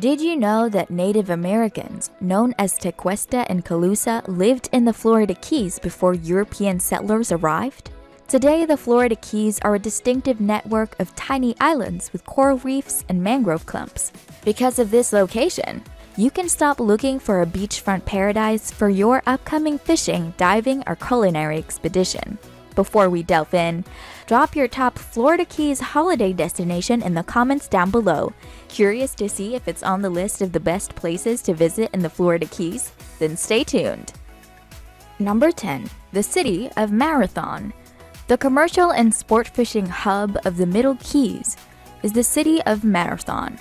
Did you know that Native Americans, known as Tequesta and Calusa, lived in the Florida Keys before European settlers arrived? Today, the Florida Keys are a distinctive network of tiny islands with coral reefs and mangrove clumps. Because of this location, you can stop looking for a beachfront paradise for your upcoming fishing, diving, or culinary expedition. Before we delve in, drop your top Florida Keys holiday destination in the comments down below. Curious to see if it's on the list of the best places to visit in the Florida Keys? Then stay tuned. Number 10. The City of Marathon. The commercial and sport fishing hub of the Middle Keys is the city of Marathon.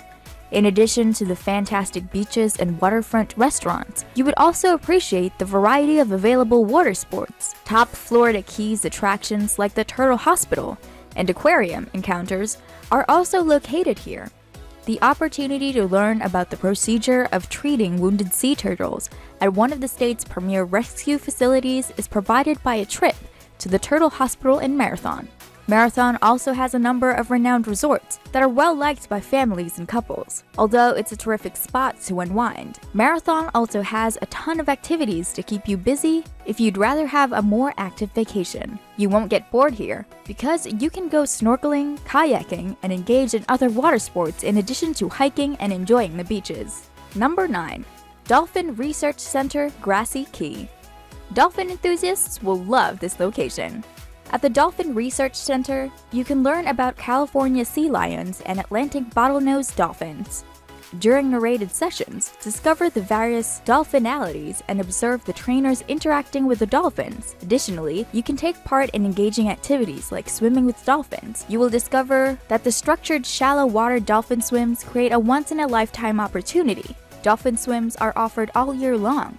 In addition to the fantastic beaches and waterfront restaurants, you would also appreciate the variety of available water sports. Top Florida Keys attractions like the Turtle Hospital and Aquarium encounters are also located here. The opportunity to learn about the procedure of treating wounded sea turtles at one of the state's premier rescue facilities is provided by a trip to the Turtle Hospital in Marathon. Marathon also has a number of renowned resorts that are well liked by families and couples. Although it's a terrific spot to unwind, Marathon also has a ton of activities to keep you busy if you'd rather have a more active vacation. You won't get bored here because you can go snorkeling, kayaking, and engage in other water sports in addition to hiking and enjoying the beaches. Number 9. Dolphin Research Center, Grassy Key. Dolphin enthusiasts will love this location. At the Dolphin Research Center, you can learn about California sea lions and Atlantic bottlenose dolphins. During narrated sessions, discover the various dolphinalities and observe the trainers interacting with the dolphins. Additionally, you can take part in engaging activities like swimming with dolphins. You will discover that the structured shallow water dolphin swims create a once-in-a-lifetime opportunity. Dolphin swims are offered all year long,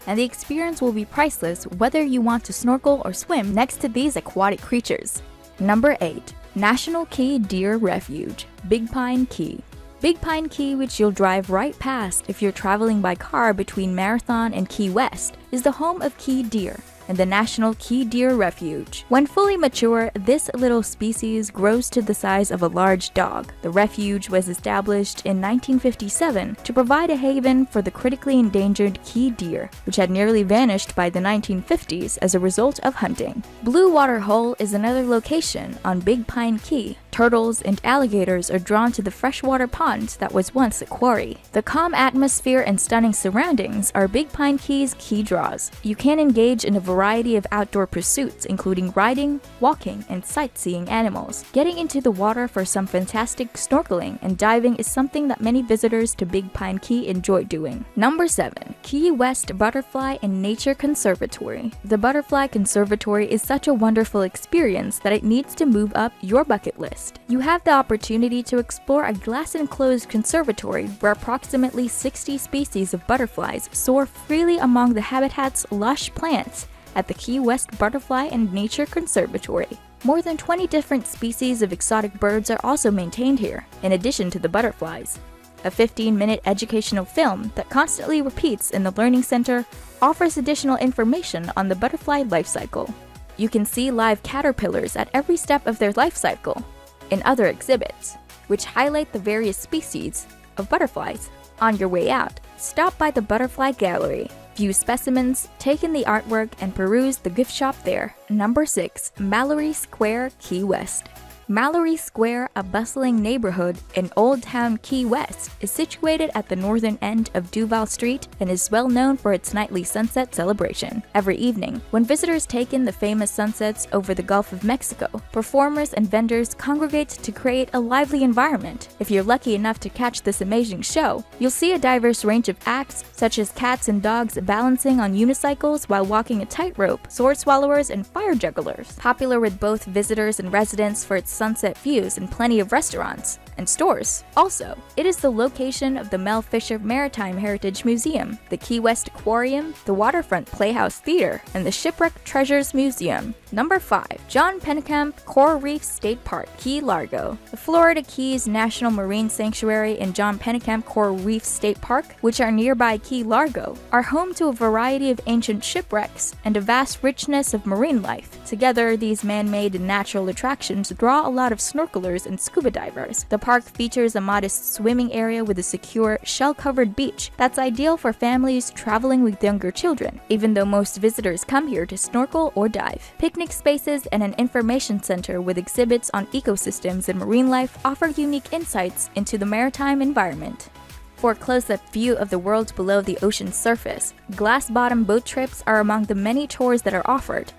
and the experience will be priceless whether you want to snorkel or swim next to these aquatic creatures. Number 8. National Key Deer Refuge, Big Pine Key. Big Pine Key, which you'll drive right past if you're traveling by car between Marathon and Key West, is the home of key deer and the National Key Deer Refuge. When fully mature, this little species grows to the size of a large dog. The refuge was established in 1957 to provide a haven for the critically endangered key deer, which had nearly vanished by the 1950s as a result of hunting. Blue Water Hole is another location on Big Pine Key. Turtles and alligators are drawn to the freshwater pond that was once a quarry. The calm atmosphere and stunning surroundings are Big Pine Key's key draws. You can engage in a variety of outdoor pursuits, including riding, walking, and sightseeing animals. Getting into the water for some fantastic snorkeling and diving is something that many visitors to Big Pine Key enjoy doing. Number 7. Key West Butterfly and Nature Conservatory. The Butterfly Conservatory is such a wonderful experience that it needs to move up your bucket list. You have the opportunity to explore a glass-enclosed conservatory where approximately 60 species of butterflies soar freely among the habitat's lush plants at the Key West Butterfly and Nature Conservatory. More than 20 different species of exotic birds are also maintained here, in addition to the butterflies. A 15-minute educational film that constantly repeats in the Learning Center offers additional information on the butterfly life cycle. You can see live caterpillars at every step of their life cycle in other exhibits, which highlight the various species of butterflies. On your way out, stop by the Butterfly Gallery, view specimens, take in the artwork, and peruse the gift shop there. Number 6. Mallory Square, Key West. Mallory Square, a bustling neighborhood in Old Town Key West, is situated at the northern end of DUVAL Street and is well known for its nightly sunset celebration. Every evening, when visitors take in the famous sunsets over the Gulf of Mexico, performers and vendors congregate to create a lively environment. If you're lucky enough to catch this amazing show, you'll see a diverse range of acts such as cats and dogs balancing on unicycles while walking a tightrope, sword swallowers, and fire jugglers. Popular with both visitors and residents for its sunset views and plenty of restaurants and stores. Also, it is the location of the Mel Fisher Maritime Heritage Museum, the Key West Aquarium, the Waterfront Playhouse Theater, and the Shipwreck Treasures Museum. Number 5. John Pennekamp Coral Reef State Park, Key Largo. The Florida Keys National Marine Sanctuary and John Pennekamp Coral Reef State Park, which are nearby Key Largo, are home to a variety of ancient shipwrecks and a vast richness of marine life. Together, these man-made and natural attractions draw a lot of snorkelers and scuba divers. The park features a modest swimming area with a secure, shell-covered beach that's ideal for families traveling with younger children, even though most visitors come here to snorkel or dive. Picnic spaces and an information center with exhibits on ecosystems and marine life offer unique insights into the maritime environment. For a close-up view of the world below the ocean's surface, glass-bottom boat trips are among the many tours that are offered.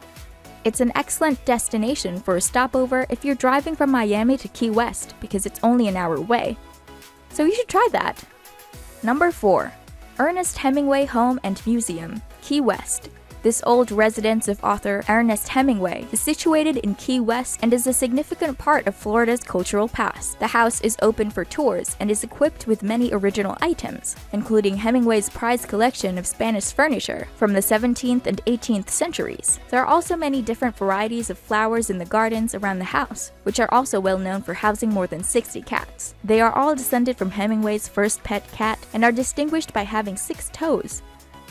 It's an excellent destination for a stopover if you're driving from Miami to Key West because it's only an hour away. So you should try that. Number 4. Ernest Hemingway Home and Museum, Key West. This old residence of author Ernest Hemingway is situated in Key West and is a significant part of Florida's cultural past. The house is open for tours and is equipped with many original items, including Hemingway's prized collection of Spanish furniture from the 17th and 18th centuries. There are also many different varieties of flowers in the gardens around the house, which are also well known for housing more than 60 cats. They are all descended from Hemingway's first pet cat and are distinguished by having 6 toes.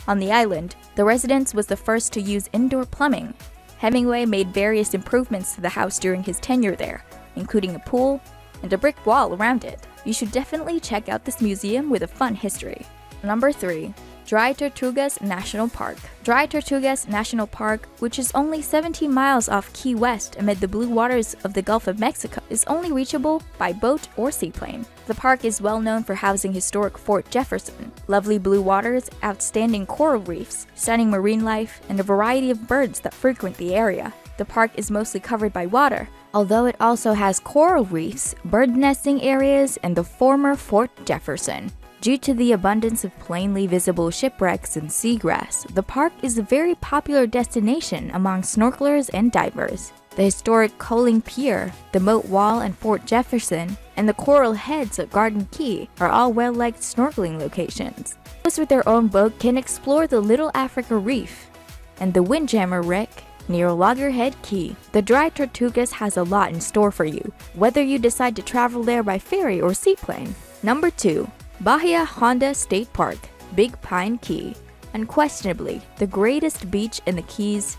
On the island, the residence was the first to use indoor plumbing. Hemingway made various improvements to the house during his tenure there, including a pool and a brick wall around it. You should definitely check out this museum with a fun history. Number 3. Dry Tortugas National Park. Dry Tortugas National Park, which is only 17 miles off Key West amid the blue waters of the Gulf of Mexico, is only reachable by boat or seaplane. The park is well known for housing historic Fort Jefferson, lovely blue waters, outstanding coral reefs, stunning marine life, and a variety of birds that frequent the area. The park is mostly covered by water, although it also has coral reefs, bird nesting areas, and the former Fort Jefferson. Due to the abundance of plainly visible shipwrecks and seagrass, the park is a very popular destination among snorkelers and divers. The historic Coaling Pier, the Moat Wall and Fort Jefferson, and the coral heads at Garden Key are all well-liked snorkeling locations. Those with their own boat can explore the Little Africa Reef and the Windjammer Wreck near Loggerhead Key. The Dry Tortugas has a lot in store for you, whether you decide to travel there by ferry or seaplane. Number 2. Bahia Honda State Park, Big Pine Key. Unquestionably, the greatest beach in the Keys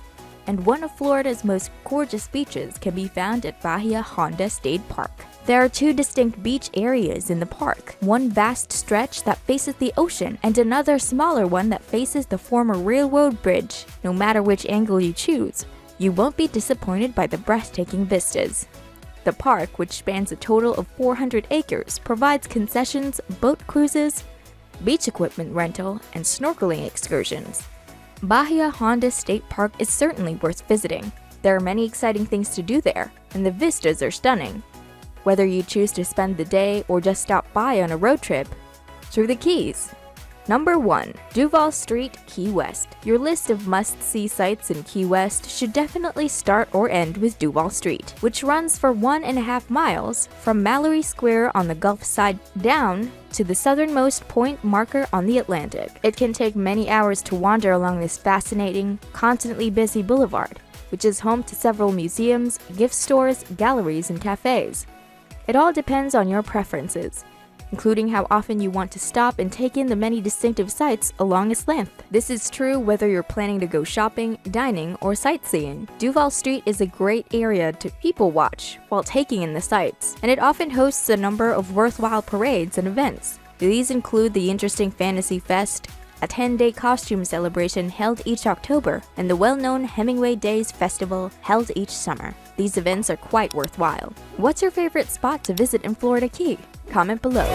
and one of Florida's most gorgeous beaches can be found at Bahia Honda State Park. There are 2 distinct beach areas in the park, one vast stretch that faces the ocean and another smaller one that faces the former railroad bridge. No matter which angle you choose, you won't be disappointed by the breathtaking vistas. The park, which spans a total of 400 acres, provides concessions, boat cruises, beach equipment rental, and snorkeling excursions. Bahia Honda State Park is certainly worth visiting. There are many exciting things to do there, and the vistas are stunning. Whether you choose to spend the day or just stop by on a road trip through the Keys. Number 1. Duval Street, Key West. Your list of must-see sites in Key West should definitely start or end with Duval Street, which runs for 1.5 miles from Mallory Square on the Gulf side down to the southernmost point marker on the Atlantic. It can take many hours to wander along this fascinating, constantly busy boulevard, which is home to several museums, gift stores, galleries, and cafes. It all depends on your preferences, including how often you want to stop and take in the many distinctive sights along its length. This is true whether you're planning to go shopping, dining, or sightseeing. Duval Street is a great area to people watch while taking in the sights, and it often hosts a number of worthwhile parades and events. These include the interesting Fantasy Fest, a 10-day costume celebration held each October, and the well-known Hemingway Days Festival held each summer. These events are quite worthwhile. What's your favorite spot to visit in Florida Key? Comment below.